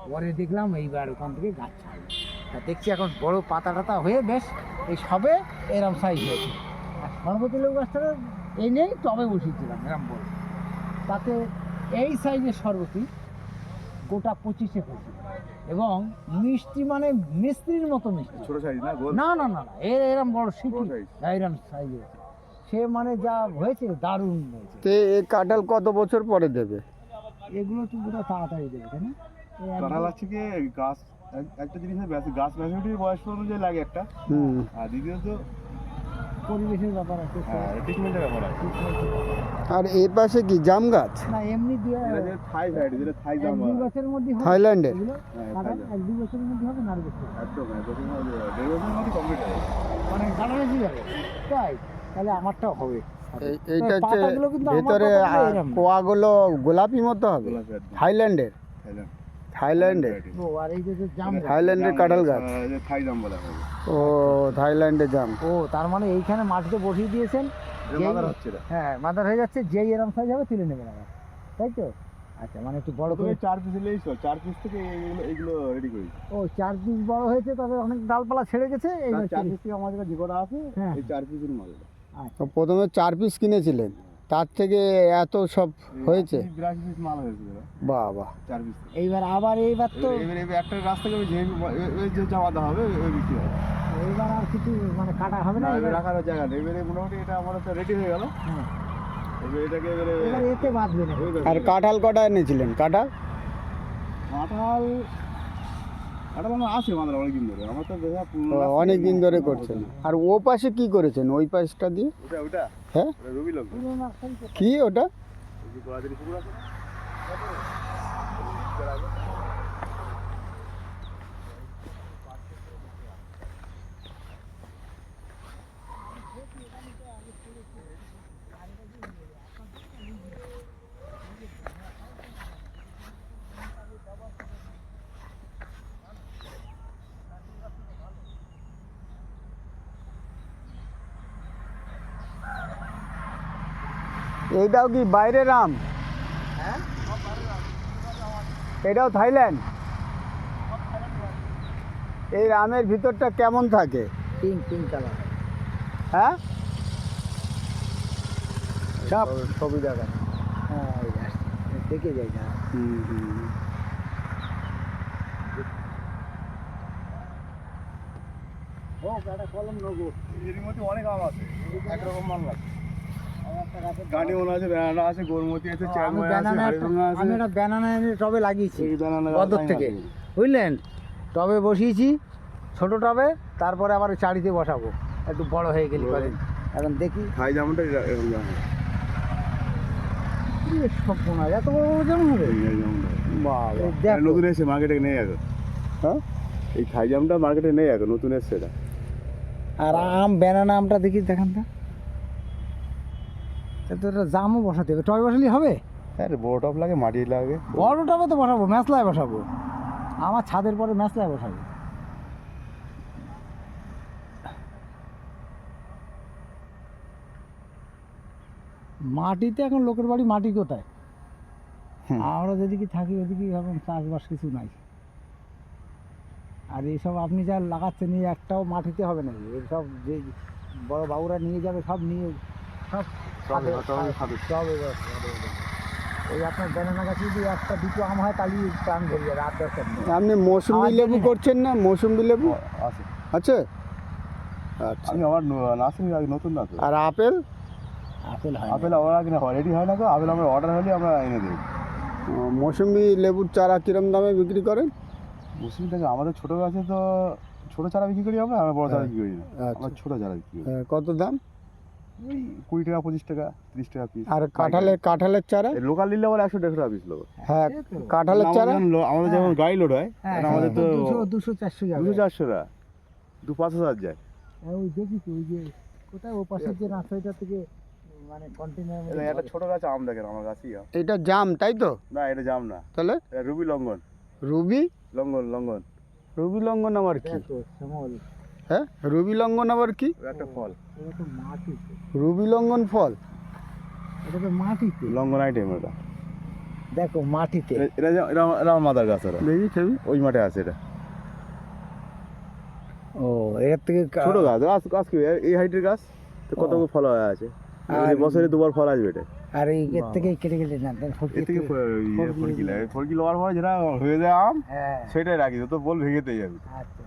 পরে দেখলাম এইবার ওখান থেকে গাছ ছাড়লো, তা দেখছি এখন বড় পাতা টাতা হয়ে বেশ এই সবে এরম সাইজ হয়েছে। আর সরবতি লেবু গাছটা এই নেই টবে বসিয়েছিলাম এরম বড়, তাতে এই সাইজের শরবতি গোটা 25-এ পড়ছে এবং মিষ্টি মানে মিস্ত্রির মতো মিষ্টি। ছোট সাইজ না? না না না না এরম বড় সিটি এরম সাইজ হয়েছে, সে মানে যা হয়েছে দারুণ হয়েছে। তো এই কাঁঠাল কত বছর পরে দেবে? এগুলো তো পুরো তাড়াতাড়ি দেবে তাই না? কাঁঠাল আছে কি গাছ একটা জিনিসের গাছ ম্যাচুরিটির বয়স অনুযায়ী লাগে একটা, আর দ্বিতীয়ত পরিবেশের ব্যাপার আছে, ট্রিটমেন্টের ব্যাপার আছে। আর এই পাশে কি জাম গাছ? না এমনি দিয়ে এটা যে থাই ভ্যারাইটি, যেটা থাই জাম 1-2 বছরের মধ্যে হবে থাইল্যান্ডে? এগুলো, কাঁঠাল 1-2 বছরের মধ্যে হবে না আর বেশি? একদম 1 বছরের মধ্যে কমপ্লিট হবে, মানে কাঁঠাল এসে যাবে তাই? তাহলে আমারটাও হবে। এইটা হচ্ছে পাতাগুলো কিন্তু আমার ভেতরে পাতাগুলো এরম না। কোয়াগুলো গোলাপি মতো হবে। গোলাপি একদম। থাইল্যান্ডের? থাইল্যান্ডের ও আর এই যে জাম গাছ। থাইল্যান্ডের কাঁঠাল গাছ। যে থাই জাম বলা হয়, ও থাইল্যান্ডের জাম। ও তার মানে এইখানে মাটিতে বসিয়ে দিয়েছেন, এটা মাদার হচ্ছে এটা। হ্যাঁ মাদার হয়ে যাচ্ছে, যেই এরম সাইজ হবে তুলে নেবেন আবার, তাই তো? আচ্ছা মানে একটু বড় করে 4 পিস নিলেই 4 পিস থেকে এইগুলো রেডি করি। ও 4 পিস বড় হয়েছে, তবে অনেক ডালপালা ছেড়ে গেছে এই 4 পিস থেকে আমাদের যে কটা আছে হ্যাঁ। এই 4 পিসের মাল। তো প্রথমে 4 পিস কিনেছিলেন, তার থেকে এত সব হয়েছে? 82 পিস মাল হয়েছে বাহ বাহ। 4 পিস। এইবার এইবার তো এবার একটা রাস্তা থেকে যে জামাটা হবে ওই বিক্রি হবে। এইবার আর কিছু মানে কাটা হবে না, না, এবার এবার রাখার জায়গা নেই। এবারে মোটামুটি এটা আমাদের তো রেডি হয়ে গেল। হ্যাঁ, এবার এটাকে এবারে এবার এতে বাঁধবে না। আর কাঁঠাল কটা এনেছিলেন? কাঁঠাল কাঁঠাল আমার আছে আমাদের অনেকদিন ধরে, আমার তো দেখা অনেক দিন ধরে করছেন। আর ও পাশে কি করেছেন ওই পাশটা দিয়ে? ওটা হ্যাঁ রবি লোক পুরো নার্সারি তো। কি ওটা? গোড়াদের পুকুর আছে না? এইটাও কি বাইরের আম? এটাও থাইল্যান্ড? এই আমের ভিতরটা কেমন থাকে? Pink colour. হ্যাঁ সব ছবি দেখা, হ্যাঁ এই গাছ দেখে যাই না। ও একটা কলম নেবো, এর মধ্যে অনেক আম আছে, একরকম মাল লাগে। আমার একটা গাছের গাঁটি মনে আছে, ব্যানানা আছে, গোলমতি আছে, আমি চ্যাংমাই আছে, ব্যানানা হাড়িভাঙা আছে। আমি একটা ব্যানানা এনে টবে লাগিয়েছি এই ব্যানানা বদর থেকে, বুঝলেন? টবে বসিয়েছি ছোট টবে, তারপরে আবার চারিতে বসাবো একটু বড় হয়ে গেলি কদিন। এখন দেখি থাই জামটা এরকম জাম হবে। সব মনে হয় এত বড় বড় যেমন হবে। এই জামটা বাবা। এই দেখো। নতুন এসে মার্কেটে নেই এখন। হ্যাঁ এই থাই জামটা মার্কেটে নেই এখন, নতুন এসছে এটা। আর ব্যানানা আমটা দেখি দেখান তো, তো একটা জামও বসাতে হবে, টবে বসালেই হবে? হ্যাঁ বড় টপ লাগে, মাটি লাগে। বড় টবে তো বসাবো, মেসলায় বসাবো, আমার ছাদের পরে মেসলায় বসাবো। মাটিতে এখন লোকের বাড়ি মাটি কোথায়? আমরা যেদিকে থাকি ওদিকে এখন চাষবাস কিছু নাই। আর এইসব আপনি যা লাগাচ্ছেন এই একটাও মাটিতে হবে না, এইসব যে বড় বাবুরা নিয়ে যাবে সব নিয়ে সব এই আপনার ব্যানানা গাছে যদি একটা দুটো আম হয় তাহলে প্রাণ ধরে যাবে, আর দরকার নেই। আপনি মৌসুমি লেবু করছেন না? মৌসুমি লেবু আছে। আছে? আচ্ছা। আমি আমার নার্সারি আগে নতুন না তো। আর আপেল? আপেল হয় আপেল আমার আগে রেডি হয় না তো, আপেল আমরা অর্ডার হলে আমরা এনে দিই। মৌসুমি লেবুর চারা কিরম দামে বিক্রি করেন? মুসলিম থেকে আমাদের ছোটো গাছে তো ছোটো চারা বিক্রি করি আমরা বড় চারা বিক্রি করি না, আচ্ছা। আমরা ছোটো চারা বিক্রি করি। কত দাম? ওই 20 টাকা 25 টাকা 30 টাকা পিস। আর কাঁঠালের চারা? লোকাল নিলে আবার 100-150 টাকা পিস লোক। হ্যাঁ কাঁঠালের চারা? আমাদের যেমন গাড়ি লোড হয়, হ্যাঁ, আমাদের তো 200-400 যাবে। 200-400 টাকা 2-5 হাজার যায়। ওই দেখি তো ওই যে কোথায় ও পাশের যে নার্সারিটা থেকে মানে কন্টেনার একটা ছোট গাছ আম দেখেন আমার গাছই আম। এটা জাম তাই তো? না এটা জাম না, তাহলে এটা রুবি লঙ্ঘন। রুবি লঙ্ঘন রুবি লঙ্ঘন আবার কি? তো শ্যামল, হ্যাঁ রুবি লঙ্ঘন আবার কি? একটা ফল, এটা তো মাটিতে, রুবি লঙ্ঘন ফল? এটা তো মাটিতে। লঙ্ঘন আইটেম এটা। দেখো মাটিতে। এটা এটা এটা আমার মাদার গাছ ওরা দেখি ছবি। ওই মাঠে আছে এটা ও এর থেকে ছোট গাছ গাছ গাছ কি এই হাইটের গাছ তো কত ও। ফল হয়ে আছে আর- বছরে দুবার ফল আসবে এটা আর এই এর থেকে কেটে কেটে না এর থেকে ফলকি লাগে ফলকি লওয়ার পরে যেটা হয়ে যায় আম হ্যাঁ সেটাই রাখি তো বল ভেঙেতে যাবে আচ্ছা